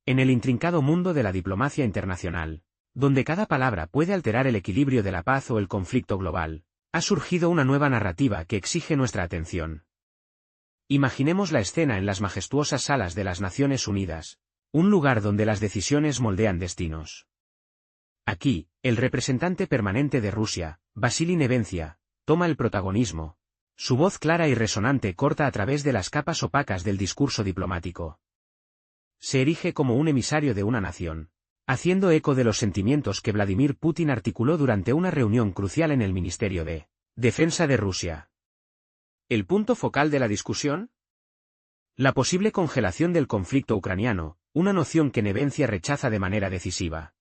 En el intrincado mundo de la diplomacia internacional, donde cada palabra puede alterar el equilibrio de la paz o el conflicto global, ha surgido una nueva narrativa que exige nuestra atención. Imaginemos la escena en las majestuosas salas de las Naciones Unidas, un lugar donde las decisiones moldean destinos. Aquí, el representante permanente de Rusia, Vasily Nevencia, toma el protagonismo. Su voz clara y resonante corta a través de las capas opacas del discurso diplomático. Se erige como un emisario de una nación, haciendo eco de los sentimientos que Vladimir Putin articuló durante una reunión crucial en el Ministerio de Defensa de Rusia. ¿El punto focal de la discusión? La posible congelación del conflicto ucraniano, una noción que Nevencia rechaza de manera decisiva.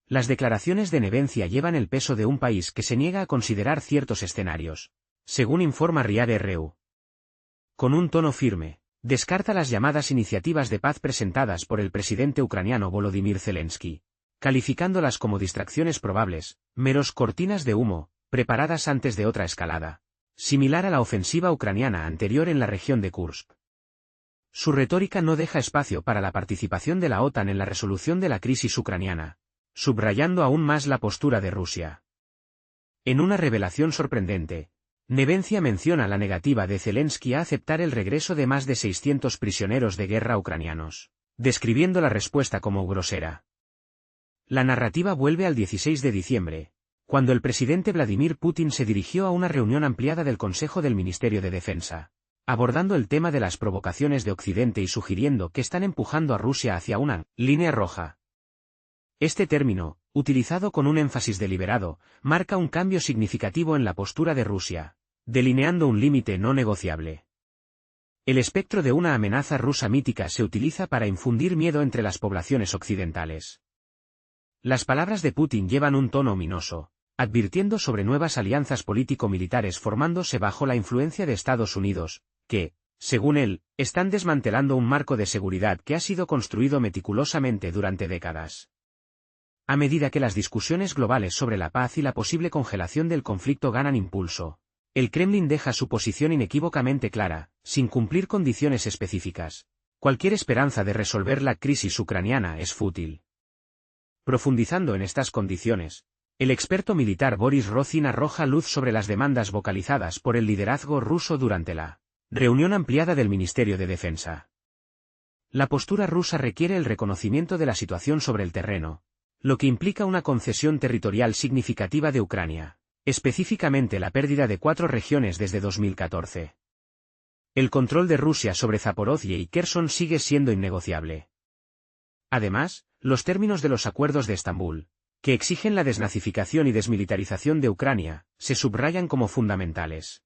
Las declaraciones de Nevencia llevan el peso de un país que se niega a considerar ciertos escenarios, según informa RIAD-RU. Con un tono firme, descarta las llamadas iniciativas de paz presentadas por el presidente ucraniano Volodymyr Zelensky, calificándolas como distracciones probables, meros cortinas de humo, preparadas antes de otra escalada, similar a la ofensiva ucraniana anterior en la región de Kursk. Su retórica no deja espacio para la participación de la OTAN en la resolución de la crisis ucraniana, subrayando aún más la postura de Rusia. En una revelación sorprendente, Nevencia menciona la negativa de Zelensky a aceptar el regreso de más de 600 prisioneros de guerra ucranianos, describiendo la respuesta como grosera. La narrativa vuelve al 16 de diciembre, cuando el presidente Vladimir Putin se dirigió a una reunión ampliada del Consejo del Ministerio de Defensa, abordando el tema de las provocaciones de Occidente y sugiriendo que están empujando a Rusia hacia una línea roja. Este término, utilizado con un énfasis deliberado, marca un cambio significativo en la postura de Rusia, delineando un límite no negociable. El espectro de una amenaza rusa mítica se utiliza para infundir miedo entre las poblaciones occidentales. Las palabras de Putin llevan un tono ominoso, advirtiendo sobre nuevas alianzas político-militares formándose bajo la influencia de Estados Unidos, que, según él, están desmantelando un marco de seguridad que ha sido construido meticulosamente durante décadas. A medida que las discusiones globales sobre la paz y la posible congelación del conflicto ganan impulso, el Kremlin deja su posición inequívocamente clara, sin cumplir condiciones específicas. Cualquier esperanza de resolver la crisis ucraniana es fútil. Profundizando en estas condiciones, el experto militar Boris Rozin arroja luz sobre las demandas vocalizadas por el liderazgo ruso durante la reunión ampliada del Ministerio de Defensa. La postura rusa requiere el reconocimiento de la situación sobre el terreno, lo que implica una concesión territorial significativa de Ucrania, específicamente la pérdida de 4 regiones desde 2014. El control de Rusia sobre Zaporozhye y Kherson sigue siendo innegociable. Además, los términos de los acuerdos de Estambul, que exigen la desnazificación y desmilitarización de Ucrania, se subrayan como fundamentales.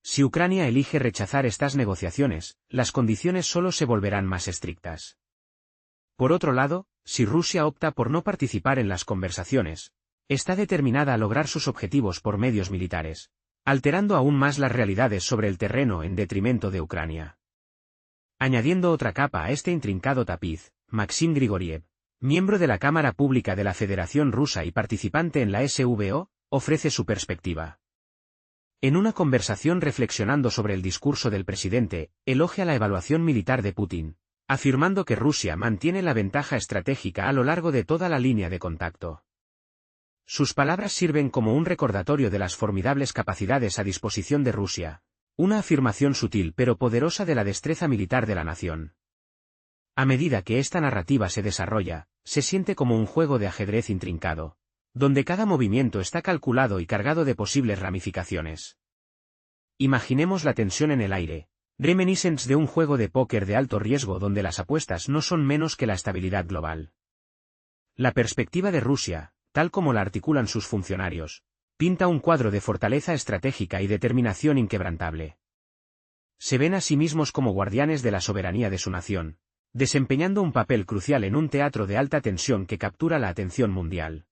Si Ucrania elige rechazar estas negociaciones, las condiciones solo se volverán más estrictas. Por otro lado, si Rusia opta por no participar en las conversaciones, está determinada a lograr sus objetivos por medios militares, alterando aún más las realidades sobre el terreno en detrimento de Ucrania. Añadiendo otra capa a este intrincado tapiz, Maxim Grigoriev, miembro de la Cámara Pública de la Federación Rusa y participante en la SVO, ofrece su perspectiva. En una conversación reflexionando sobre el discurso del presidente, elogia la evaluación militar de Putin, afirmando que Rusia mantiene la ventaja estratégica a lo largo de toda la línea de contacto. Sus palabras sirven como un recordatorio de las formidables capacidades a disposición de Rusia, una afirmación sutil pero poderosa de la destreza militar de la nación. A medida que esta narrativa se desarrolla, se siente como un juego de ajedrez intrincado, donde cada movimiento está calculado y cargado de posibles ramificaciones. Imaginemos la tensión en el aire, reminiscence de un juego de póker de alto riesgo donde las apuestas no son menos que la estabilidad global. La perspectiva de Rusia, tal como la articulan sus funcionarios, pinta un cuadro de fortaleza estratégica y determinación inquebrantable. Se ven a sí mismos como guardianes de la soberanía de su nación, desempeñando un papel crucial en un teatro de alta tensión que captura la atención mundial.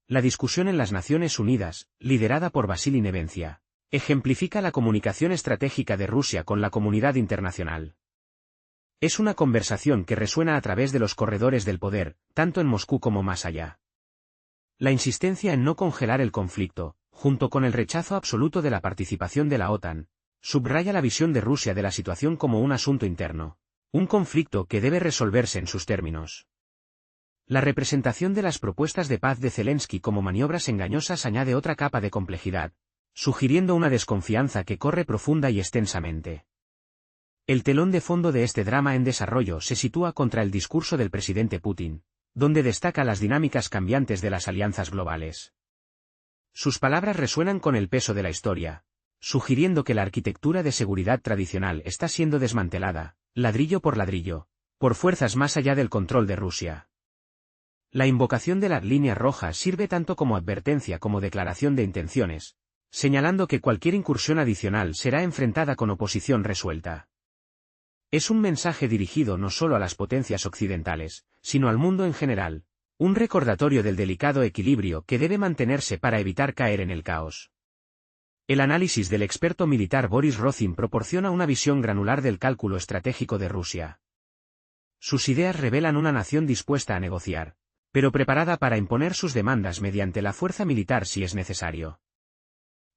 La discusión en las Naciones Unidas, liderada por Vasily Nevencia, ejemplifica la comunicación estratégica de Rusia con la comunidad internacional. Es una conversación que resuena a través de los corredores del poder, tanto en Moscú como más allá. La insistencia en no congelar el conflicto, junto con el rechazo absoluto de la participación de la OTAN, subraya la visión de Rusia de la situación como un asunto interno, Un conflicto que debe resolverse en sus términos. La representación de las propuestas de paz de Zelensky como maniobras engañosas añade otra capa de complejidad, sugiriendo una desconfianza que corre profunda y extensamente. El telón de fondo de este drama en desarrollo se sitúa contra el discurso del presidente Putin, donde destaca las dinámicas cambiantes de las alianzas globales. Sus palabras resuenan con el peso de la historia, sugiriendo que la arquitectura de seguridad tradicional está siendo desmantelada, ladrillo por ladrillo, por fuerzas más allá del control de Rusia. La invocación de la línea roja sirve tanto como advertencia como declaración de intenciones, señalando que cualquier incursión adicional será enfrentada con oposición resuelta. Es un mensaje dirigido no solo a las potencias occidentales, sino al mundo en general, un recordatorio del delicado equilibrio que debe mantenerse para evitar caer en el caos. El análisis del experto militar Boris Rozin proporciona una visión granular del cálculo estratégico de Rusia. Sus ideas revelan una nación dispuesta a negociar, pero preparada para imponer sus demandas mediante la fuerza militar si es necesario.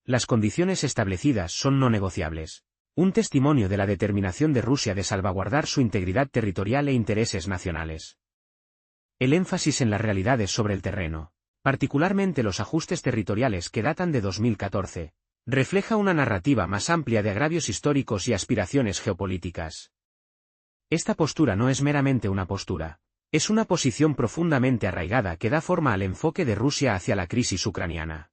Las condiciones establecidas son no negociables, un testimonio de la determinación de Rusia de salvaguardar su integridad territorial e intereses nacionales. El énfasis en las realidades sobre el terreno, particularmente los ajustes territoriales que datan de 2014, refleja una narrativa más amplia de agravios históricos y aspiraciones geopolíticas. Esta postura no es meramente una postura, es una posición profundamente arraigada que da forma al enfoque de Rusia hacia la crisis ucraniana.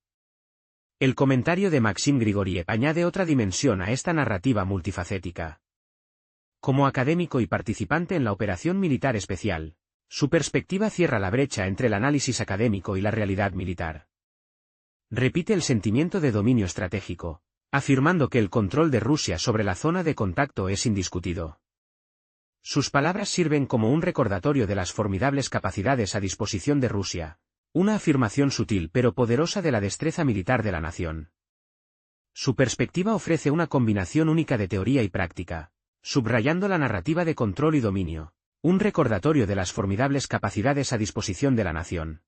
El comentario de Maxim Grigoriev añade otra dimensión a esta narrativa multifacética. Como académico y participante en la operación militar especial, su perspectiva cierra la brecha entre el análisis académico y la realidad militar. Repite el sentimiento de dominio estratégico, afirmando que el control de Rusia sobre la zona de contacto es indiscutido. Sus palabras sirven como un recordatorio de las formidables capacidades a disposición de Rusia, una afirmación sutil pero poderosa de la destreza militar de la nación. Su perspectiva ofrece una combinación única de teoría y práctica, subrayando la narrativa de control y dominio, un recordatorio de las formidables capacidades a disposición de la nación.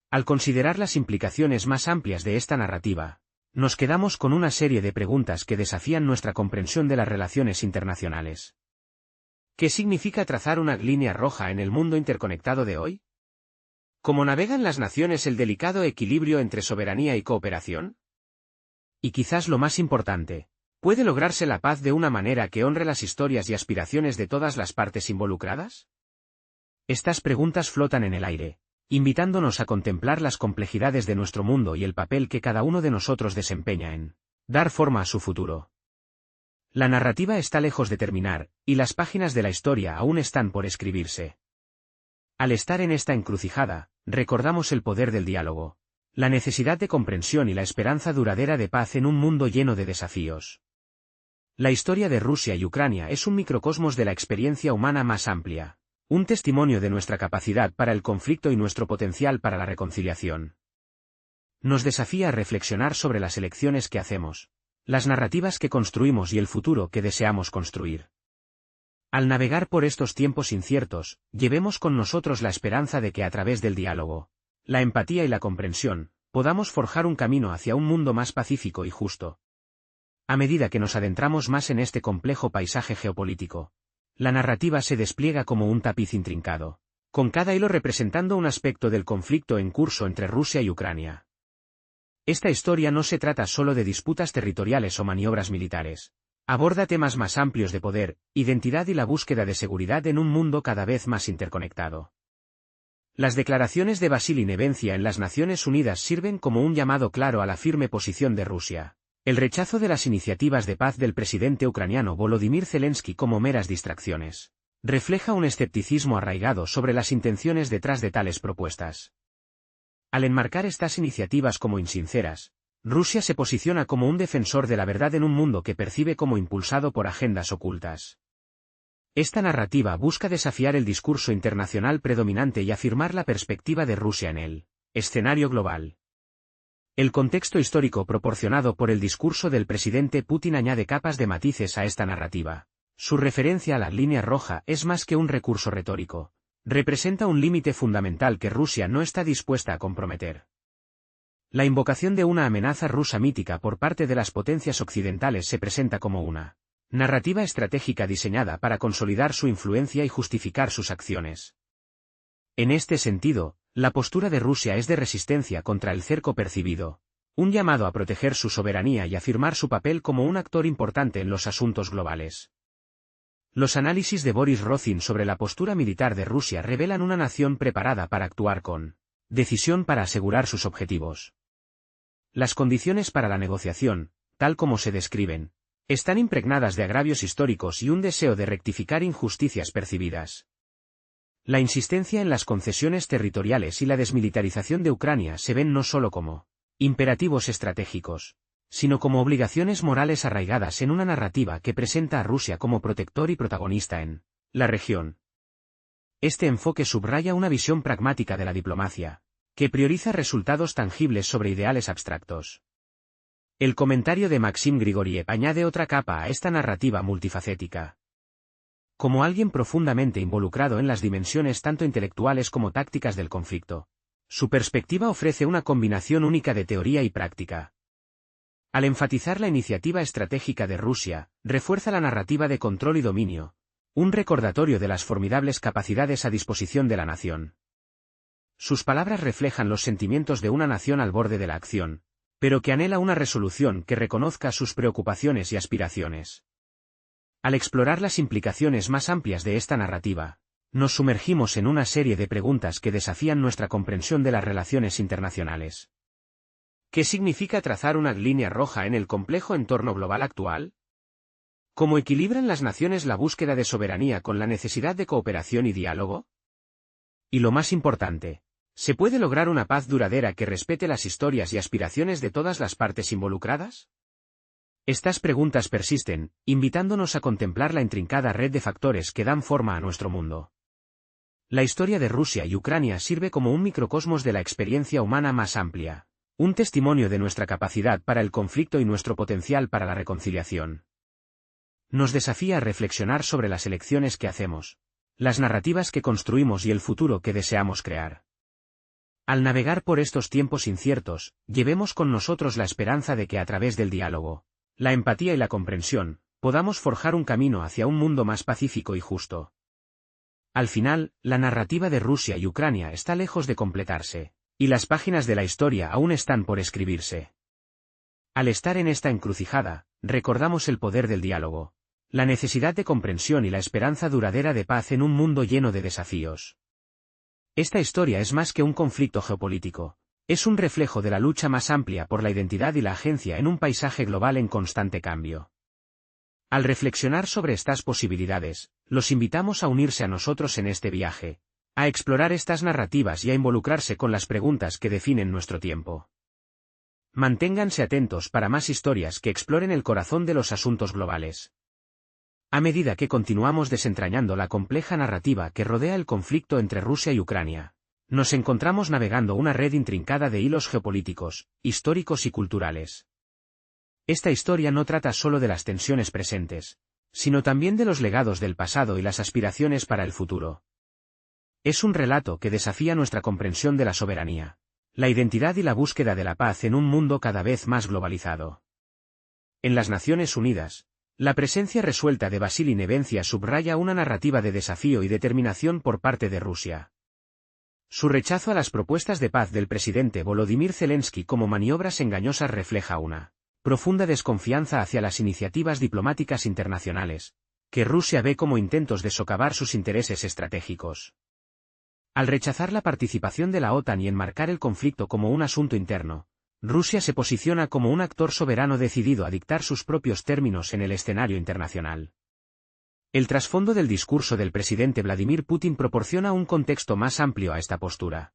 Al considerar las implicaciones más amplias de esta narrativa, nos quedamos con una serie de preguntas que desafían nuestra comprensión de las relaciones internacionales. ¿Qué significa trazar una línea roja en el mundo interconectado de hoy? ¿Cómo navegan las naciones el delicado equilibrio entre soberanía y cooperación? Y quizás lo más importante, ¿puede lograrse la paz de una manera que honre las historias y aspiraciones de todas las partes involucradas? Estas preguntas flotan en el aire, invitándonos a contemplar las complejidades de nuestro mundo y el papel que cada uno de nosotros desempeña en dar forma a su futuro. La narrativa está lejos de terminar, y las páginas de la historia aún están por escribirse. Al estar en esta encrucijada, recordamos el poder del diálogo, la necesidad de comprensión y la esperanza duradera de paz en un mundo lleno de desafíos. La historia de Rusia y Ucrania es un microcosmos de la experiencia humana más amplia, un testimonio de nuestra capacidad para el conflicto y nuestro potencial para la reconciliación. Nos desafía a reflexionar sobre las elecciones que hacemos, las narrativas que construimos y el futuro que deseamos construir. Al navegar por estos tiempos inciertos, llevemos con nosotros la esperanza de que a través del diálogo, la empatía y la comprensión, podamos forjar un camino hacia un mundo más pacífico y justo. A medida que nos adentramos más en este complejo paisaje geopolítico, la narrativa se despliega como un tapiz intrincado, con cada hilo representando un aspecto del conflicto en curso entre Rusia y Ucrania. Esta historia no se trata solo de disputas territoriales o maniobras militares. Aborda temas más amplios de poder, identidad y la búsqueda de seguridad en un mundo cada vez más interconectado. Las declaraciones de Vasily Nevencia en las Naciones Unidas sirven como un llamado claro a la firme posición de Rusia. El rechazo de las iniciativas de paz del presidente ucraniano Volodymyr Zelensky como meras distracciones refleja un escepticismo arraigado sobre las intenciones detrás de tales propuestas. Al enmarcar estas iniciativas como insinceras, Rusia se posiciona como un defensor de la verdad en un mundo que percibe como impulsado por agendas ocultas. Esta narrativa busca desafiar el discurso internacional predominante y afirmar la perspectiva de Rusia en el escenario global. El contexto histórico proporcionado por el discurso del presidente Putin añade capas de matices a esta narrativa. Su referencia a la línea roja es más que un recurso retórico. Representa un límite fundamental que Rusia no está dispuesta a comprometer. La invocación de una amenaza rusa mítica por parte de las potencias occidentales se presenta como una Narrativa estratégica diseñada para consolidar su influencia y justificar sus acciones. En este sentido, la postura de Rusia es de resistencia contra el cerco percibido, un llamado a proteger su soberanía y afirmar su papel como un actor importante en los asuntos globales. Los análisis de Boris Rozin sobre la postura militar de Rusia revelan una nación preparada para actuar con decisión para asegurar sus objetivos. Las condiciones para la negociación, tal como se describen, están impregnadas de agravios históricos y un deseo de rectificar injusticias percibidas. La insistencia en las concesiones territoriales y la desmilitarización de Ucrania se ven no solo como imperativos estratégicos, sino como obligaciones morales arraigadas en una narrativa que presenta a Rusia como protector y protagonista en la región. Este enfoque subraya una visión pragmática de la diplomacia, que prioriza resultados tangibles sobre ideales abstractos. El comentario de Maxim Grigoriev añade otra capa a esta narrativa multifacética. Como alguien profundamente involucrado en las dimensiones tanto intelectuales como tácticas del conflicto, su perspectiva ofrece una combinación única de teoría y práctica. Al enfatizar la iniciativa estratégica de Rusia, refuerza la narrativa de control y dominio, un recordatorio de las formidables capacidades a disposición de la nación. Sus palabras reflejan los sentimientos de una nación al borde de la acción, pero que anhela una resolución que reconozca sus preocupaciones y aspiraciones. Al explorar las implicaciones más amplias de esta narrativa, nos sumergimos en una serie de preguntas que desafían nuestra comprensión de las relaciones internacionales. ¿Qué significa trazar una línea roja en el complejo entorno global actual? ¿Cómo equilibran las naciones la búsqueda de soberanía con la necesidad de cooperación y diálogo? Y lo más importante, ¿se puede lograr una paz duradera que respete las historias y aspiraciones de todas las partes involucradas? Estas preguntas persisten, invitándonos a contemplar la intrincada red de factores que dan forma a nuestro mundo. La historia de Rusia y Ucrania sirve como un microcosmos de la experiencia humana más amplia, un testimonio de nuestra capacidad para el conflicto y nuestro potencial para la reconciliación. Nos desafía a reflexionar sobre las elecciones que hacemos, las narrativas que construimos y el futuro que deseamos crear. Al navegar por estos tiempos inciertos, llevemos con nosotros la esperanza de que a través del diálogo, la empatía y la comprensión, podamos forjar un camino hacia un mundo más pacífico y justo. Al final, la narrativa de Rusia y Ucrania está lejos de completarse, y las páginas de la historia aún están por escribirse. Al estar en esta encrucijada, recordamos el poder del diálogo, la necesidad de comprensión y la esperanza duradera de paz en un mundo lleno de desafíos. Esta historia es más que un conflicto geopolítico, es un reflejo de la lucha más amplia por la identidad y la agencia en un paisaje global en constante cambio. Al reflexionar sobre estas posibilidades, los invitamos a unirse a nosotros en este viaje, a explorar estas narrativas y a involucrarse con las preguntas que definen nuestro tiempo. Manténganse atentos para más historias que exploren el corazón de los asuntos globales. A medida que continuamos desentrañando la compleja narrativa que rodea el conflicto entre Rusia y Ucrania, nos encontramos navegando una red intrincada de hilos geopolíticos, históricos y culturales. Esta historia no trata solo de las tensiones presentes, sino también de los legados del pasado y las aspiraciones para el futuro. Es un relato que desafía nuestra comprensión de la soberanía, la identidad y la búsqueda de la paz en un mundo cada vez más globalizado. En las Naciones Unidas, la presencia resuelta de Vasily Nevencia subraya una narrativa de desafío y determinación por parte de Rusia. Su rechazo a las propuestas de paz del presidente Volodymyr Zelensky como maniobras engañosas refleja una profunda desconfianza hacia las iniciativas diplomáticas internacionales, que Rusia ve como intentos de socavar sus intereses estratégicos. Al rechazar la participación de la OTAN y enmarcar el conflicto como un asunto interno, Rusia se posiciona como un actor soberano decidido a dictar sus propios términos en el escenario internacional. El trasfondo del discurso del presidente Vladimir Putin proporciona un contexto más amplio a esta postura.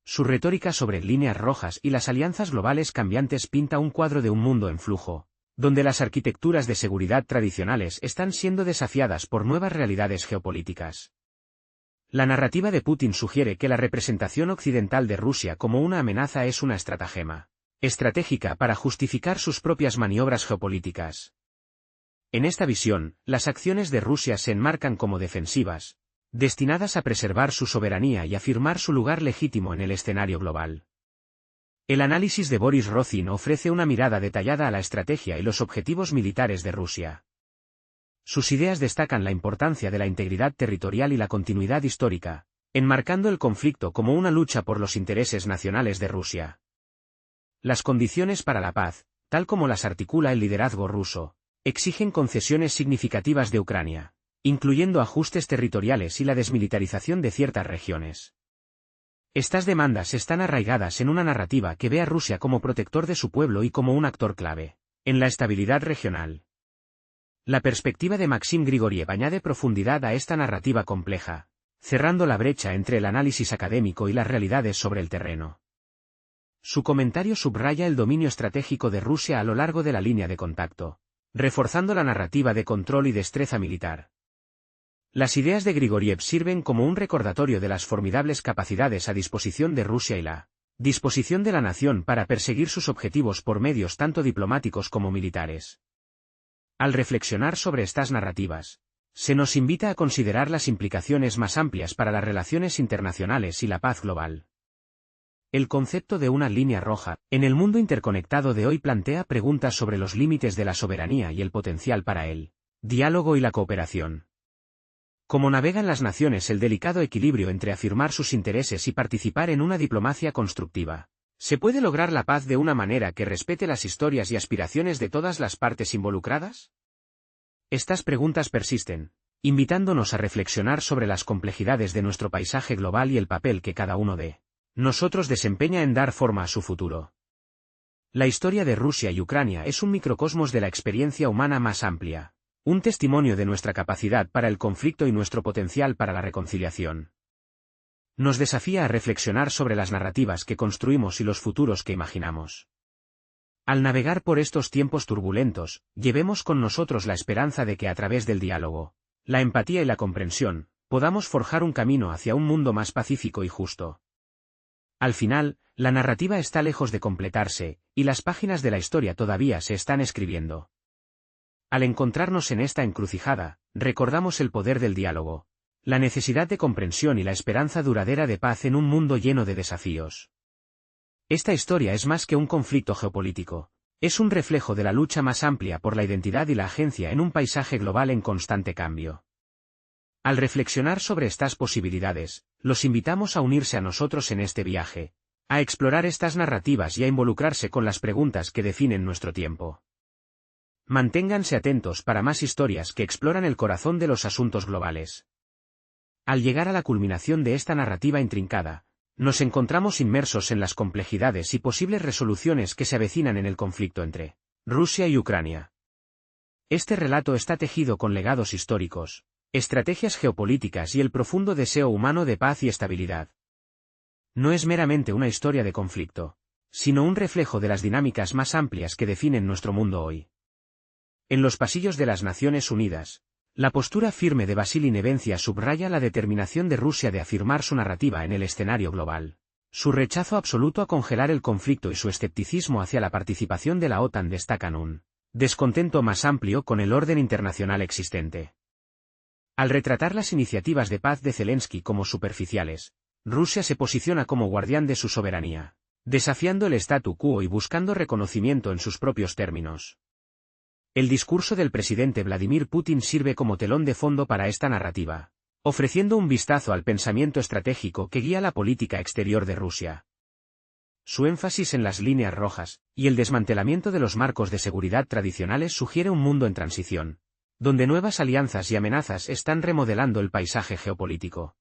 Su retórica sobre líneas rojas y las alianzas globales cambiantes pinta un cuadro de un mundo en flujo, donde las arquitecturas de seguridad tradicionales están siendo desafiadas por nuevas realidades geopolíticas. La narrativa de Putin sugiere que la representación occidental de Rusia como una amenaza es una estratagema estratégica para justificar sus propias maniobras geopolíticas. En esta visión, las acciones de Rusia se enmarcan como defensivas, destinadas a preservar su soberanía y afirmar su lugar legítimo en el escenario global. El análisis de Boris Rozin ofrece una mirada detallada a la estrategia y los objetivos militares de Rusia. Sus ideas destacan la importancia de la integridad territorial y la continuidad histórica, enmarcando el conflicto como una lucha por los intereses nacionales de Rusia. Las condiciones para la paz, tal como las articula el liderazgo ruso, exigen concesiones significativas de Ucrania, incluyendo ajustes territoriales y la desmilitarización de ciertas regiones. Estas demandas están arraigadas en una narrativa que ve a Rusia como protector de su pueblo y como un actor clave en la estabilidad regional. La perspectiva de Maxim Grigoriev añade profundidad a esta narrativa compleja, cerrando la brecha entre el análisis académico y las realidades sobre el terreno. Su comentario subraya el dominio estratégico de Rusia a lo largo de la línea de contacto, reforzando la narrativa de control y destreza militar. Las ideas de Grigoriev sirven como un recordatorio de las formidables capacidades a disposición de Rusia y la disposición de la nación para perseguir sus objetivos por medios tanto diplomáticos como militares. Al reflexionar sobre estas narrativas, se nos invita a considerar las implicaciones más amplias para las relaciones internacionales y la paz global. El concepto de una línea roja, en el mundo interconectado de hoy plantea preguntas sobre los límites de la soberanía y el potencial para el diálogo y la cooperación. ¿Cómo navegan las naciones el delicado equilibrio entre afirmar sus intereses y participar en una diplomacia constructiva? ¿Se puede lograr la paz de una manera que respete las historias y aspiraciones de todas las partes involucradas? Estas preguntas persisten, invitándonos a reflexionar sobre las complejidades de nuestro paisaje global y el papel que cada uno de nosotros desempeña en dar forma a su futuro. La historia de Rusia y Ucrania es un microcosmos de la experiencia humana más amplia, un testimonio de nuestra capacidad para el conflicto y nuestro potencial para la reconciliación. Nos desafía a reflexionar sobre las narrativas que construimos y los futuros que imaginamos. Al navegar por estos tiempos turbulentos, llevemos con nosotros la esperanza de que a través del diálogo, la empatía y la comprensión, podamos forjar un camino hacia un mundo más pacífico y justo. Al final, la narrativa está lejos de completarse, y las páginas de la historia todavía se están escribiendo. Al encontrarnos en esta encrucijada, recordamos el poder del diálogo, la necesidad de comprensión y la esperanza duradera de paz en un mundo lleno de desafíos. Esta historia es más que un conflicto geopolítico, es un reflejo de la lucha más amplia por la identidad y la agencia en un paisaje global en constante cambio. Al reflexionar sobre estas posibilidades, los invitamos a unirse a nosotros en este viaje, a explorar estas narrativas y a involucrarse con las preguntas que definen nuestro tiempo. Manténganse atentos para más historias que exploran el corazón de los asuntos globales. Al llegar a la culminación de esta narrativa intrincada, nos encontramos inmersos en las complejidades y posibles resoluciones que se avecinan en el conflicto entre Rusia y Ucrania. Este relato está tejido con legados históricos, estrategias geopolíticas y el profundo deseo humano de paz y estabilidad. No es meramente una historia de conflicto, sino un reflejo de las dinámicas más amplias que definen nuestro mundo hoy. En los pasillos de las Naciones Unidas, la postura firme de Vasily Nevencia subraya la determinación de Rusia de afirmar su narrativa en el escenario global, su rechazo absoluto a congelar el conflicto y su escepticismo hacia la participación de la OTAN destacan un descontento más amplio con el orden internacional existente. Al retratar las iniciativas de paz de Zelensky como superficiales, Rusia se posiciona como guardián de su soberanía, desafiando el statu quo y buscando reconocimiento en sus propios términos. El discurso del presidente Vladimir Putin sirve como telón de fondo para esta narrativa, ofreciendo un vistazo al pensamiento estratégico que guía la política exterior de Rusia. Su énfasis en las líneas rojas y el desmantelamiento de los marcos de seguridad tradicionales sugiere un mundo en transición, donde nuevas alianzas y amenazas están remodelando el paisaje geopolítico.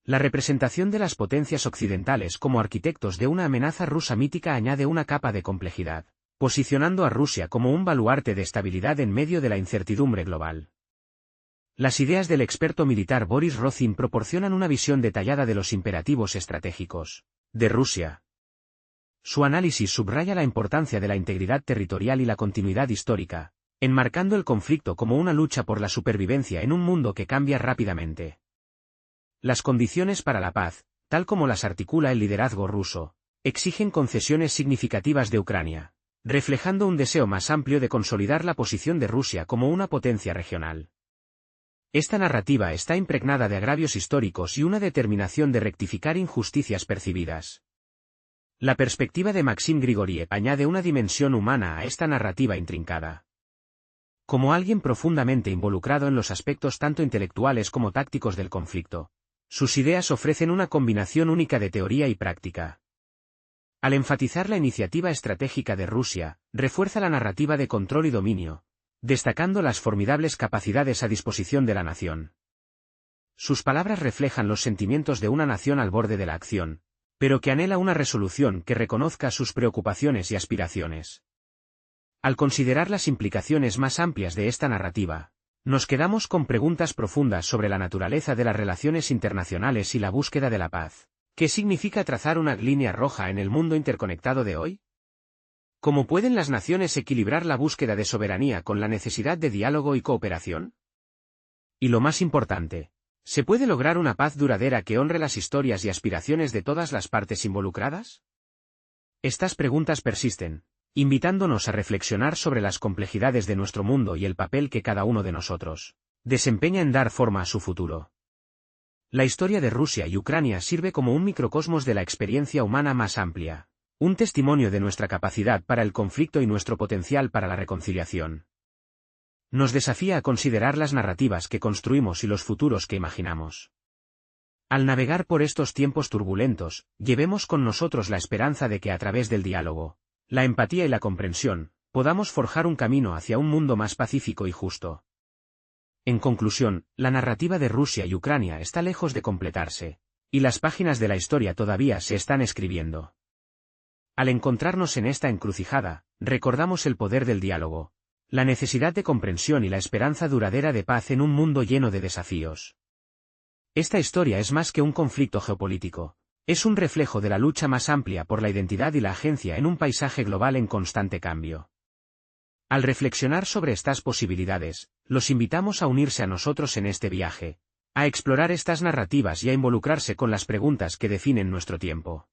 La representación de las potencias occidentales como arquitectos de una amenaza rusa mítica añade una capa de complejidad, posicionando a Rusia como un baluarte de estabilidad en medio de la incertidumbre global. Las ideas del experto militar Boris Rozin proporcionan una visión detallada de los imperativos estratégicos de Rusia. Su análisis subraya la importancia de la integridad territorial y la continuidad histórica, enmarcando el conflicto como una lucha por la supervivencia en un mundo que cambia rápidamente. Las condiciones para la paz, tal como las articula el liderazgo ruso, exigen concesiones significativas de Ucrania, reflejando un deseo más amplio de consolidar la posición de Rusia como una potencia regional. Esta narrativa está impregnada de agravios históricos y una determinación de rectificar injusticias percibidas. La perspectiva de Maxim Grigoriev añade una dimensión humana a esta narrativa intrincada. Como alguien profundamente involucrado en los aspectos tanto intelectuales como tácticos del conflicto, sus ideas ofrecen una combinación única de teoría y práctica. Al enfatizar la iniciativa estratégica de Rusia, refuerza la narrativa de control y dominio, destacando las formidables capacidades a disposición de la nación. Sus palabras reflejan los sentimientos de una nación al borde de la acción, pero que anhela una resolución que reconozca sus preocupaciones y aspiraciones. Al considerar las implicaciones más amplias de esta narrativa, nos quedamos con preguntas profundas sobre la naturaleza de las relaciones internacionales y la búsqueda de la paz. ¿Qué significa trazar una línea roja en el mundo interconectado de hoy? ¿Cómo pueden las naciones equilibrar la búsqueda de soberanía con la necesidad de diálogo y cooperación? Y lo más importante, ¿se puede lograr una paz duradera que honre las historias y aspiraciones de todas las partes involucradas? Estas preguntas persisten, invitándonos a reflexionar sobre las complejidades de nuestro mundo y el papel que cada uno de nosotros desempeña en dar forma a su futuro. La historia de Rusia y Ucrania sirve como un microcosmos de la experiencia humana más amplia, un testimonio de nuestra capacidad para el conflicto y nuestro potencial para la reconciliación. Nos desafía a considerar las narrativas que construimos y los futuros que imaginamos. Al navegar por estos tiempos turbulentos, llevemos con nosotros la esperanza de que a través del diálogo, la empatía y la comprensión, podamos forjar un camino hacia un mundo más pacífico y justo. En conclusión, la narrativa de Rusia y Ucrania está lejos de completarse, y las páginas de la historia todavía se están escribiendo. Al encontrarnos en esta encrucijada, recordamos el poder del diálogo, la necesidad de comprensión y la esperanza duradera de paz en un mundo lleno de desafíos. Esta historia es más que un conflicto geopolítico, es un reflejo de la lucha más amplia por la identidad y la agencia en un paisaje global en constante cambio. Al reflexionar sobre estas posibilidades, los invitamos a unirse a nosotros en este viaje, a explorar estas narrativas y a involucrarse con las preguntas que definen nuestro tiempo.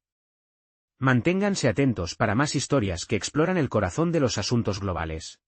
Manténganse atentos para más historias que exploran el corazón de los asuntos globales.